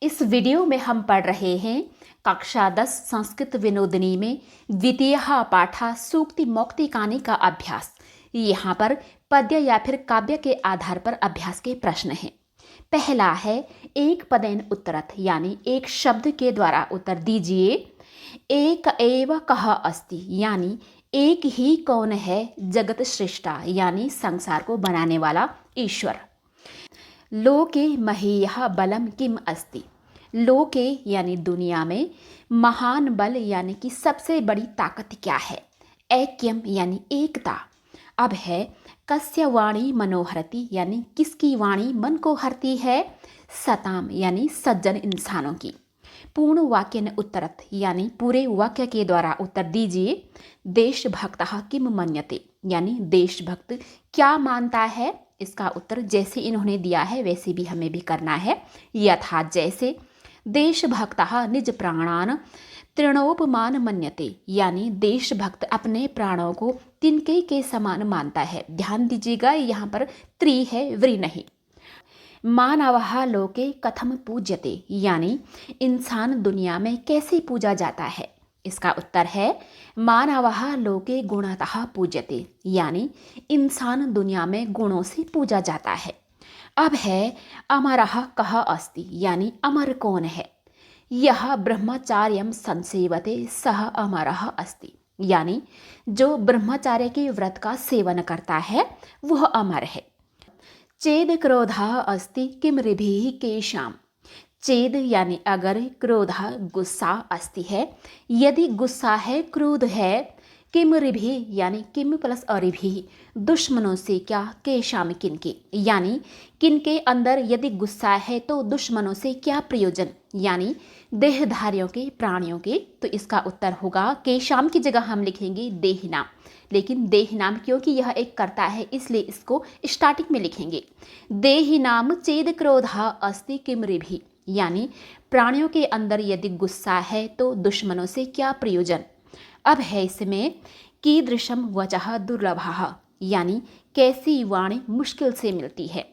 इस वीडियो में हम पढ़ रहे हैं कक्षा 10 संस्कृत विनोदिनी में द्वितीय पाठा सूक्ति मौक्तिकानि का अभ्यास। यहाँ पर पद्य या फिर काव्य के आधार पर अभ्यास के प्रश्न हैं। पहला है एक पदेन उत्तरत, यानी एक शब्द के द्वारा उत्तर दीजिए। एक एव कह अस्ति, यानी एक ही कौन है जगत सृष्टा, यानी संसार को बनाने वाला ईश्वर। लोके महीयः बलम किम अस्ति, लोके यानी दुनिया में, महान बल यानी कि सबसे बड़ी ताकत क्या है। ऐक्यम यानी एकता। अब है कस्य वाणी मनोहरति, यानी किसकी वाणी मन को हरती है। सताम यानी सज्जन इंसानों की। पूर्ण वाक्य न उत्तरत, यानी पूरे वाक्य के द्वारा उत्तर दीजिए। देशभक्तः किम मन्यते, यानी देशभक्त क्या मानता है। इसका उत्तर जैसे इन्होंने दिया है वैसे भी हमें भी करना है, यथा जैसे। देशभक्तः निज प्राणान तृणोपमान मन्यते, यानी देशभक्त अपने प्राणों को तिनके के समान मानता है। ध्यान दीजिएगा, यहाँ पर त्रि है, व्री नहीं। मानवः लोके कथम पूज्यते, यानी इंसान दुनिया में कैसे पूजा जाता है। इसका उत्तर है मानवः लोके गुणतः पूज्यते, यानी इंसान दुनिया में गुणों से पूजा जाता है। अब है अमरः कः अस्ति, यानी अमर कौन है। यह ब्रह्मचार्यम संसेवते सह अमरः अस्ति, यानी जो ब्रह्मचार्य के व्रत का सेवन करता है वह अमर है। चेद क्रोधः अस्ति किम ऋभिः केशाम, चेद यानी अगर, क्रोधः गुस्सा, अस्ति है यदि गुस्सा है, क्रोध है। किम ऋभिः यानी किम प्लस अरिभिः, दुश्मनों से क्या, केशाम किनके, यानी किनके अंदर यदि गुस्सा है तो दुश्मनों से क्या प्रयोजन, यानी देहधारियों के, प्राणियों के। तो इसका उत्तर होगा केशाम की जगह हम लिखेंगे देहनाम, लेकिन देहनाम क्योंकि यह एक कर्ता है इसलिए इसको स्टार्टिंग में लिखेंगे। देहिनाम चेद क्रोधः अस्ति किम ऋभिः, यानी प्राणियों के अंदर यदि गुस्सा है तो दुश्मनों से क्या प्रयोजन। अब है इसमें कीदृशम वचः दुर्लभः, यानी कैसी वाणी मुश्किल से मिलती है।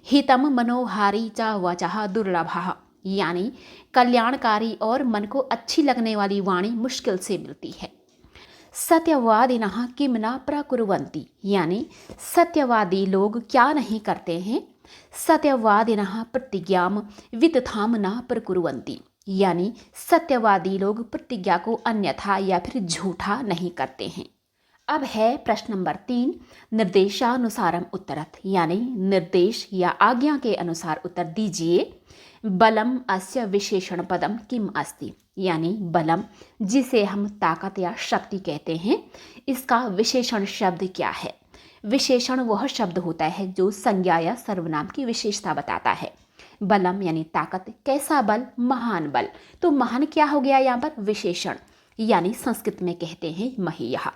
हितम मनोहारी च वचः दुर्लभः, यानी कल्याणकारी और मन को अच्छी लगने वाली वाणी मुश्किल से मिलती है। सत्यवादिनः किम न प्रकुर्वन्ति, यानी सत्यवादी लोग क्या नहीं करते हैं। सत्यवादिनः प्रतिज्ञाम वितथाम न प्रकुर्वन्ति, यानी सत्यवादी लोग प्रतिज्ञा को अन्यथा या फिर झूठा नहीं करते हैं। अब है प्रश्न नंबर 3, निर्देशानुसारम उत्तरत, यानी निर्देश या आज्ञा के अनुसार उत्तर दीजिए। बलम अस्य विशेषण पदम किम अस्ति, यानी बलम जिसे हम ताकत या शक्ति कहते हैं, इसका विशेषण शब्द क्या है। विशेषण वह शब्द होता है जो संज्ञा या सर्वनाम की विशेषता बताता है। बलम यानी ताकत, कैसा बल, महान बल। तो महान क्या हो गया यहाँ पर, विशेषण, यानी संस्कृत में कहते हैं महीयः।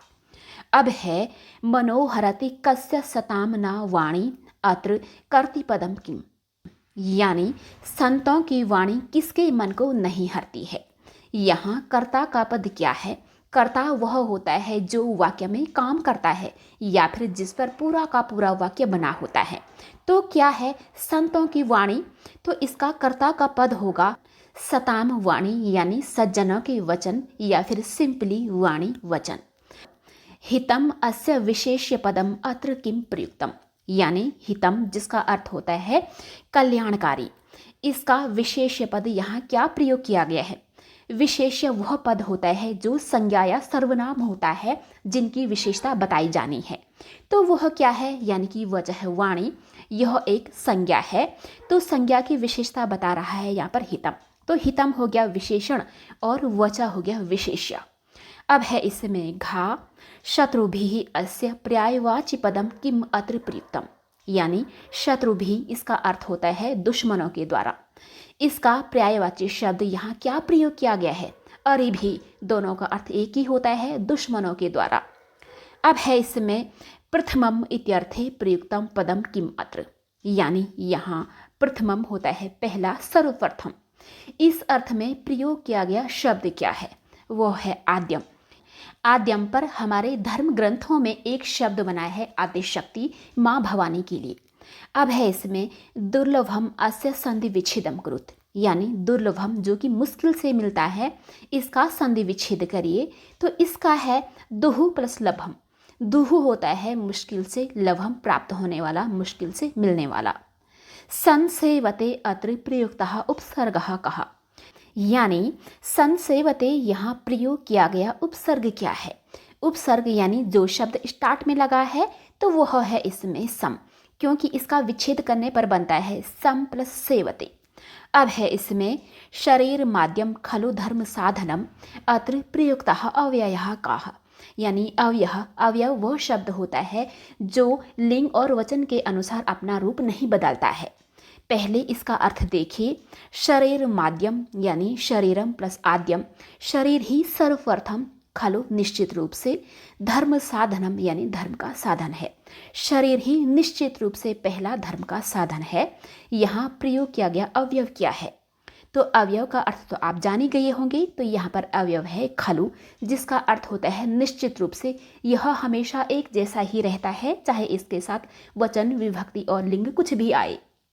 अब है मनोहरति कस्य सताम न वाणी अत्र कर्तिपदम किम, यानी संतों की वाणी किसके मन को नहीं हरती है। यहाँ कर्ता का पद क्या है। कर्ता वह होता है जो वाक्य में काम करता है या फिर जिस पर पूरा का पूरा वाक्य बना होता है। तो क्या है, संतों की वाणी, तो इसका कर्ता का पद होगा सताम वाणी, यानी सज्जनों के वचन या फिर सिंपली वाणी वचन। हितम अस्य विशेष्य पदम अत्र किम प्रयुक्तम, यानी हितम जिसका अर्थ होता है कल्याणकारी, इसका विशेष्य पद यहाँ क्या प्रयोग किया गया है। विशेष्य वह पद होता है जो संज्ञा या सर्वनाम होता है जिनकी विशेषता बताई जानी है। तो वह क्या है, यानी कि वजह वाणी, यह एक संज्ञा है तो संज्ञा की विशेषता बता रहा है यहाँ पर हितम। तो हितम हो गया विशेषण और वचा हो गया विशेष्य। अब है इसमें घा शत्रुभिः अस्य पर्यायवाची पदम किम अत्र प्रयुक्तम, यानी शत्रुभिः इसका अर्थ होता है दुश्मनों के द्वारा, इसका पर्यायवाची शब्द यहाँ क्या प्रयोग किया गया है। अरिभिः, दोनों का अर्थ एक ही होता है, दुश्मनों के द्वारा। अब है इसमें प्रथमम इत्यर्थे प्रयुक्तम पदम किम अत्र, यानी यहाँ प्रथमम होता है पहला, सर्वप्रथम। इस अर्थ में प्रयोग किया गया शब्द क्या है, वो है आद्यम। आद्यम पर हमारे धर्म ग्रंथों में एक शब्द बना है आदिशक्ति माँ भवानी के लिए। अब है इसमें दुर्लभम अस्य संधि विच्छेदम कुरुत, यानी दुर्लभम जो कि मुश्किल से मिलता है, इसका संधि विच्छेद करिए तो इसका है दुहु प्लस लभम। दुहु होता है मुश्किल से, लभम प्राप्त होने वाला, मुश्किल से मिलने वाला। संसेवते अत्र प्रयुक्तः उपसर्गः कः, यानी संसेवते यहाँ प्रयोग किया गया उपसर्ग क्या है? उपसर्ग यानी जो शब्द स्टार्ट में लगा है तो वह है इसमें सम, क्योंकि इसका विच्छेद करने पर बनता है सम प्लस सेवते। अब है इसमें शरीर माध्यम खलु धर्म साधनम अत्र प्रयुक्तः अव्ययः काः, यानी अवयव वह शब्द होता है जो लिंग और वचन के अनुसार अपना रूप नहीं बदलता है। पहले इसका अर्थ देखिए, शरीर माध्यम यानी शरीरम प्लस आद्यम, शरीर ही सर्वप्रथम, खलु निश्चित रूप से, धर्म साधनम यानी धर्म का साधन है। शरीर ही निश्चित रूप से पहला धर्म का साधन है। यहाँ प्रयोग किया गया अवयव क्या है? तो अवयव का अर्थ तो आप जान ही गए होंगे। तो यहाँ पर अवयव है खलु, जिसका अर्थ होता है निश्चित रूप से। यह हमेशा एक जैसा ही रहता है, चाहे इसके साथ वचन, विभक्ति और लिंग कुछ भी आए।